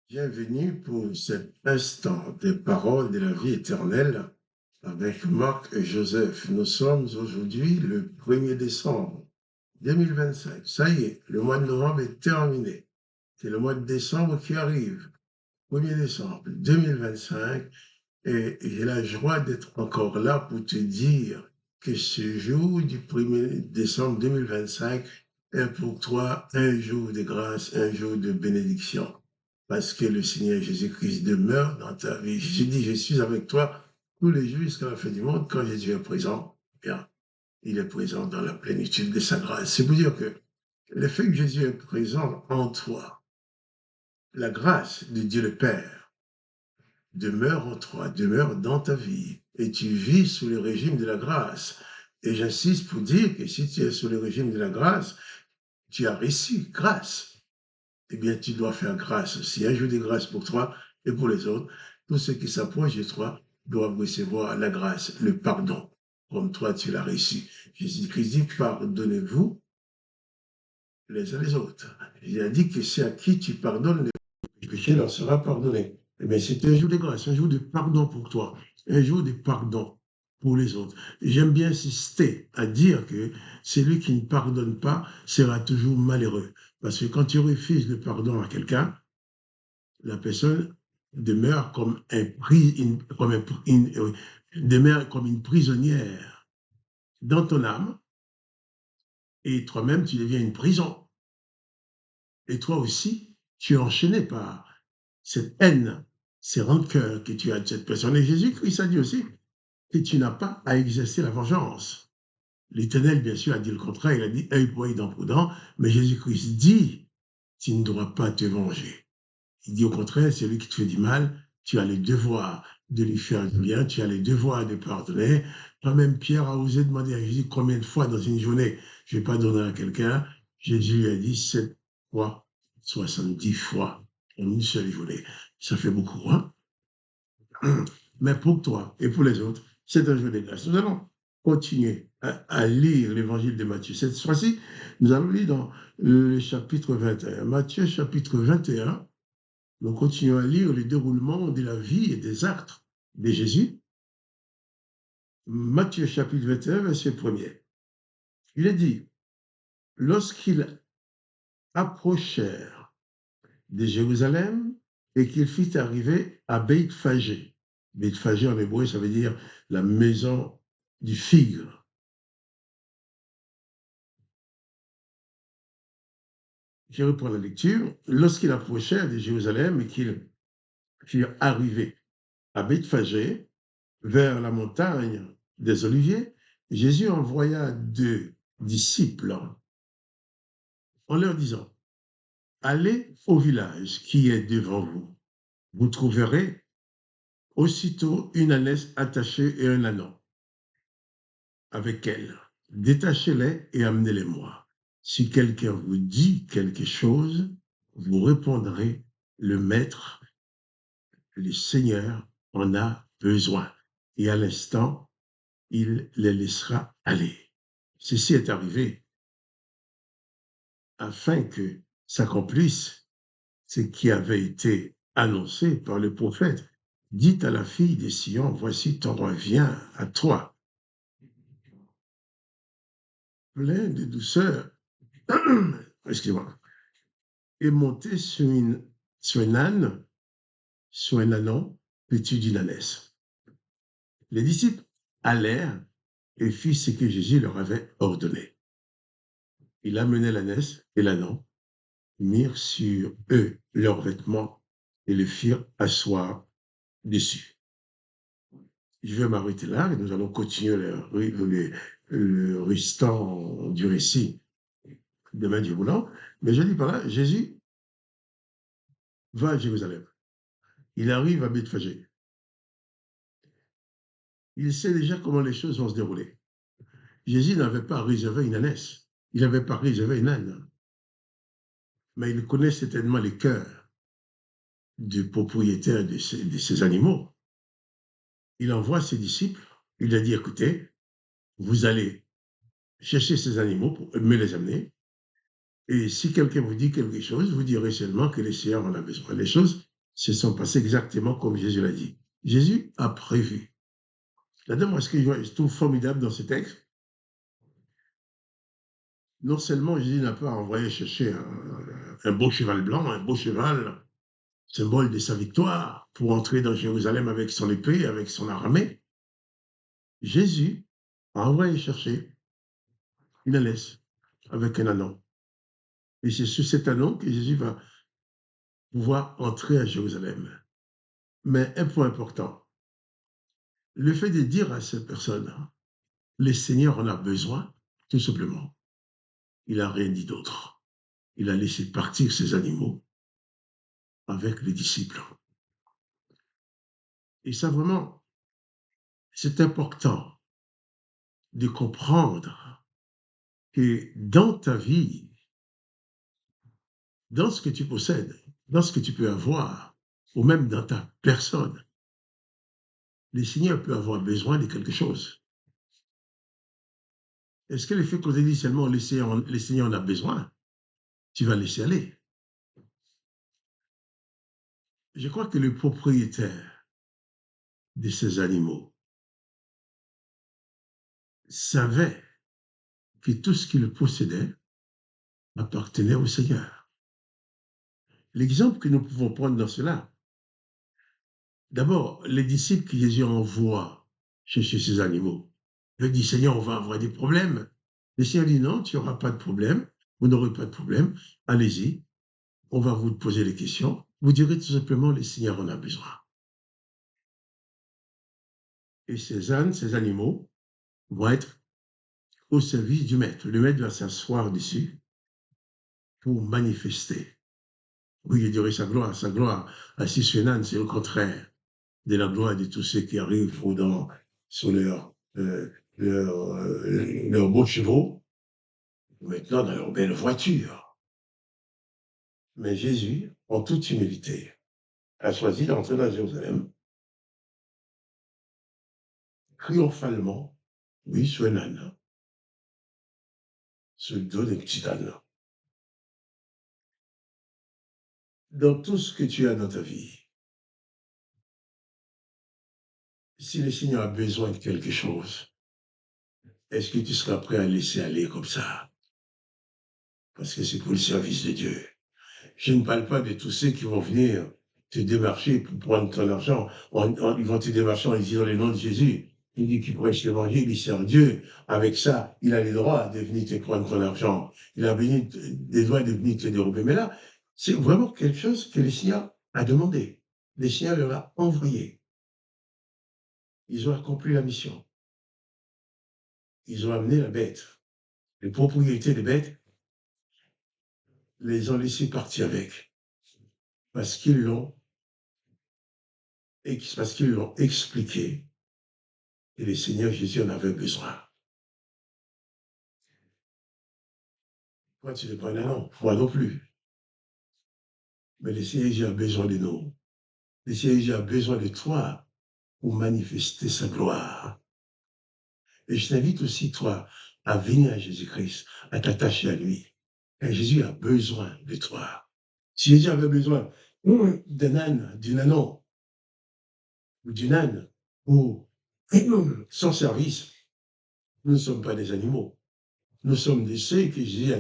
Bienvenue pour cet instant des paroles de la vie éternelle avec Marc et Joseph. Nous sommes aujourd'hui le 1er décembre 2025. Ça y est, le mois de novembre est terminé. C'est le mois de décembre qui arrive. 1er décembre 2025 et j'ai la joie d'être encore là pour te dire que ce jour du 1er décembre 2025 est pour toi un jour de grâce, un jour de bénédiction. Parce que le Seigneur Jésus-Christ demeure dans ta vie. Jésus dit, je suis avec toi tous les jours jusqu'à la fin du monde. Quand Jésus est présent, bien, il est présent dans la plénitude de sa grâce. C'est pour dire que le fait que Jésus est présent en toi, la grâce de Dieu le Père, demeure en toi, demeure dans ta vie, et tu vis sous le régime de la grâce. Et j'insiste pour dire que si tu es sous le régime de la grâce, tu as reçu grâce. Eh bien, tu dois faire grâce aussi. Un jour de grâce pour toi et pour les autres. Tous ceux qui s'approchent de toi doivent recevoir la grâce, le pardon, comme toi tu l'as reçu. Jésus-Christ dit, pardonnez-vous les uns les autres. Il a dit que c'est à qui tu pardonnes le péché leur sera pardonné. Eh bien, c'est un jour de grâce, un jour de pardon pour toi, un jour de pardon pour les autres. J'aime bien insister à dire que celui qui ne pardonne pas sera toujours malheureux. Parce que quand tu refuses le pardon à quelqu'un, la personne demeure comme, demeure comme une prisonnière dans ton âme et toi-même, tu deviens une prison. Et toi aussi, tu es enchaîné par cette haine, ces rancœurs que tu as de cette personne. Et Jésus-Christ a dit aussi que tu n'as pas à exercer la vengeance. L'Éternel, bien sûr, a dit le contraire. Il a dit œil pour œil, dent pour dent. Mais Jésus-Christ dit tu ne dois pas te venger. Il dit au contraire, celui qui te fait du mal, tu as le devoir de lui faire du bien, tu as le devoir de pardonner. Toi-même, Pierre a osé demander à Jésus combien de fois dans une journée je vais pardonner à quelqu'un. Jésus lui a dit 7 fois, 70 fois en une seule journée. Ça fait beaucoup, hein? Mais pour toi et pour les autres, c'est un jour de grâce. Nous allons continuer à lire l'évangile de Matthieu. Cette fois-ci, nous allons lire dans le chapitre 21. Matthieu, chapitre 21. Nous continuons à lire le déroulement de la vie et des actes de Jésus. Matthieu, chapitre 21, verset 1er. Il est dit, lorsqu'ils approchèrent de Jérusalem et qu'il fit arriver à Bethphagée. Bethphagée en hébreu, ça veut dire la maison du figre. Je reprends la lecture. Lorsqu'ils approchèrent de Jérusalem et qu'ils furent arrivés à Bethphagée, vers la montagne des Oliviers, Jésus envoya 2 disciples en leur disant, allez au village qui est devant vous. Vous trouverez aussitôt une ânesse attachée et un ânon avec elle. Détachez-les et amenez-les-moi. Si quelqu'un vous dit quelque chose, vous répondrez, le Maître, le Seigneur en a besoin. Et à l'instant, il les laissera aller. Ceci est arrivé afin que s'accomplisse ce qui avait été annoncé par le prophète. Dites à la fille de Sion, voici ton roi vient à toi, plein de douceur, excusez-moi, et monté sur un âne, sur un ânon, vêtu d'une ânesse. Les disciples allèrent et firent ce que Jésus leur avait ordonné. Il amenait l'ânesse et l'ânon, mirent sur eux leurs vêtements et le firent asseoir dessus. Je vais m'arrêter là et nous allons continuer le restant du récit demain du voulant. Mais je dis par là, Jésus va à Jérusalem. Il arrive à Bethphagée. Il sait déjà comment les choses vont se dérouler. Jésus n'avait pas réservé une ânesse. Il n'avait pas réservé une âne. Mais il connaît certainement les cœurs du propriétaire de ces animaux. Il envoie ses disciples. Il a dit, écoutez, vous allez chercher ces animaux pour me les amener. Et si quelqu'un vous dit quelque chose, vous direz seulement que le Seigneur en a besoin. Les choses se sont passées exactement comme Jésus l'a dit. Jésus a prévu. Là-dedans, moi, ce que je trouve formidable dans ce texte, non seulement Jésus n'a pas envoyé chercher un beau cheval blanc, un beau cheval, symbole de sa victoire, pour entrer dans Jérusalem avec son épée, avec son armée. Jésus a envoyé chercher une ânesse avec un anon. Et c'est sur cet anon que Jésus va pouvoir entrer à Jérusalem. Mais un point important, le fait de dire à cette personne, le Seigneur en a besoin, tout simplement, il n'a rien dit d'autre. Il a laissé partir ses animaux avec les disciples. Et ça, vraiment, c'est important de comprendre que dans ta vie, dans ce que tu possèdes, dans ce que tu peux avoir, ou même dans ta personne, le Seigneur peut avoir besoin de quelque chose. Est-ce que le fait qu'on ait dit seulement le Seigneur en a besoin, tu vas laisser aller? Je crois que le propriétaire de ces animaux savait que tout ce qu'il possédait appartenait au Seigneur. L'exemple que nous pouvons prendre dans cela, d'abord, les disciples que Jésus envoie chercher ces animaux, il dit, Seigneur, on va avoir des problèmes. Le Seigneur dit, non, tu n'auras pas de problème, vous n'aurez pas de problème, allez-y, on va vous poser des questions, vous direz tout simplement, le Seigneur en a besoin. Et ces ânes, ces animaux, vont être au service du maître. Le maître va s'asseoir dessus pour manifester. Oui, il dirait sa gloire. Sa gloire assis sur un âne, c'est le contraire de la gloire de tous ceux qui arrivent sur leurs beaux chevaux, maintenant dans leur belle voiture. Mais Jésus, en toute humilité, a choisi d'entrer dans Jérusalem triomphalement, oui, sur un âne, sur le dos d'un petit âne. Dans tout ce que tu as dans ta vie, si le Seigneur a besoin de quelque chose, est-ce que tu seras prêt à laisser aller comme ça? Parce que c'est pour le service de Dieu. Je ne parle pas de tous ceux qui vont venir te démarcher pour prendre ton argent. Ils vont te démarcher en disant le nom de Jésus. Il dit qu'il prêche l'évangile, il sert Dieu. Avec ça, il a le droit de venir te prendre ton argent. Il a des droits de venir te dérober. Mais là, c'est vraiment quelque chose que le Seigneur a demandé. Le Seigneur leur a envoyé. Ils ont accompli la mission. Ils ont amené la bête. Les propriétés des bêtes les ont laissés partir avec. Parce qu'ils l'ont expliqué et le Seigneur Jésus en avait besoin. Toi, tu ne prenais non, moi non plus. Mais le Seigneur Jésus a besoin de nous. Le Seigneur Jésus a besoin de toi pour manifester sa gloire. Et je t'invite aussi, toi, à venir à Jésus-Christ, à t'attacher à lui. Et Jésus a besoin de toi. Si Jésus avait besoin d'un âne, d'une anon, ou d'une âne, ou son service, nous ne sommes pas des animaux. Nous sommes de ceux à qui Jésus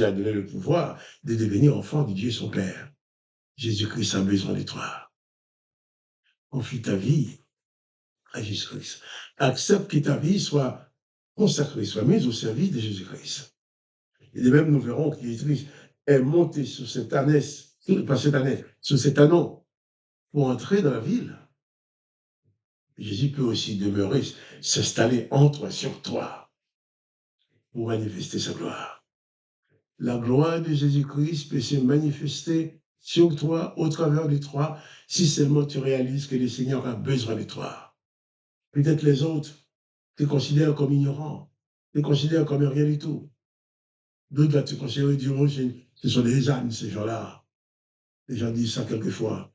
a donné le pouvoir de devenir enfants de Dieu son Père. Jésus-Christ a besoin de toi. Confie ta vie à Jésus-Christ. Accepte que ta vie soit consacrée, soit mise au service de Jésus-Christ. Et de même, nous verrons que Jésus est monté sur cette ânesse, sur cet anon, pour entrer dans la ville. Jésus peut aussi demeurer, s'installer entre sur toi, pour manifester sa gloire. La gloire de Jésus-Christ peut se manifester sur toi, au travers de toi, si seulement tu réalises que le Seigneur a besoin de toi. Peut-être les autres te considèrent comme ignorant, te considèrent comme rien du tout. D'autres vont te considérer, diront, ce sont des ânes, ces gens-là. Les gens disent ça quelquefois.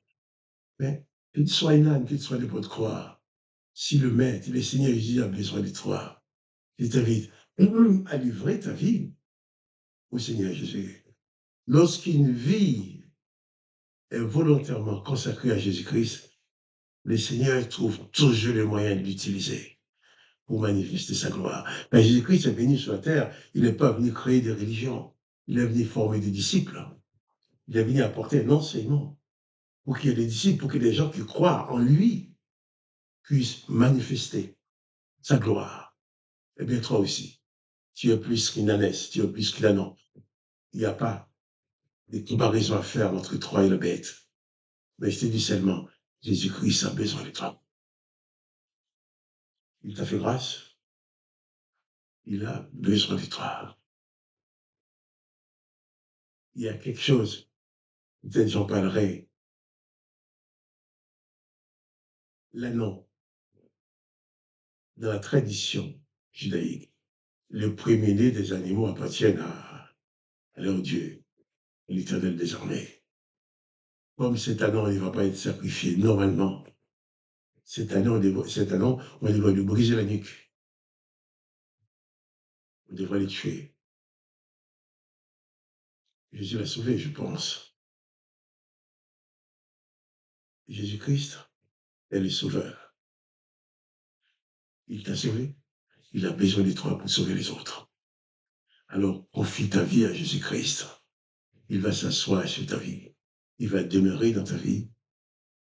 Mais que tu sois un âne, que tu sois de bonne croix, si le Maître, le Seigneur Jésus a besoin de toi, il t'invite à livrer ta vie au Seigneur Jésus. Lorsqu'une vie est volontairement consacré à Jésus-Christ, le Seigneur trouve toujours le moyen de l'utiliser pour manifester sa gloire. Mais Jésus-Christ est venu sur la terre, il n'est pas venu créer des religions, il est venu former des disciples, il est venu apporter un enseignement pour qu'il y ait des disciples, pour que les gens qui croient en lui puissent manifester sa gloire. Eh bien, toi aussi, tu es plus qu'une ânesse, tu es plus qu'une âne. Il n'y a pas de comparaison à faire entre toi et le bête. Mais je te dis seulement, Jésus-Christ a besoin de toi. Il t'a fait grâce, il a besoin de toi. Il y a quelque chose, peut-être j'en parlerai, l'anneau, dans la tradition judaïque. Le premier-né des animaux appartiennent à leur Dieu, à l'Éternel désormais. Comme cet anneau ne va pas être sacrifié normalement, cet anneau, on devrait lui briser la nuque. On devrait le tuer. Jésus l'a sauvé, je pense. Jésus-Christ est le sauveur. Il t'a sauvé. Il a besoin de toi pour sauver les autres. Alors, confie ta vie à Jésus-Christ. Il va s'asseoir sur ta vie. Il va demeurer dans ta vie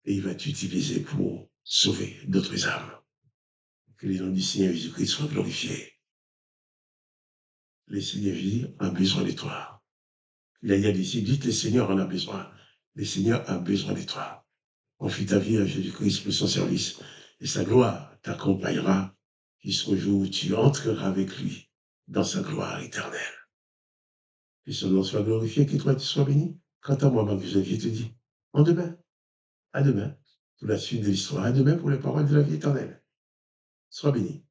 et il va t'utiliser pour sauver d'autres âmes. Que les noms du Seigneur Jésus-Christ soient glorifiés. Le Seigneur Jésus a besoin de toi. Il a dit ici, dites le Seigneur en a besoin. Le Seigneur a besoin de toi. Confie ta vie à Jésus-Christ pour son service et sa gloire t'accompagnera jusqu'au jour où tu entreras avec lui dans sa gloire éternelle. Que son nom soit glorifié, que toi tu sois béni. Quant à moi, je te dis, à demain, pour la suite de l'histoire, à demain pour les paroles de la vie éternelle. Sois béni.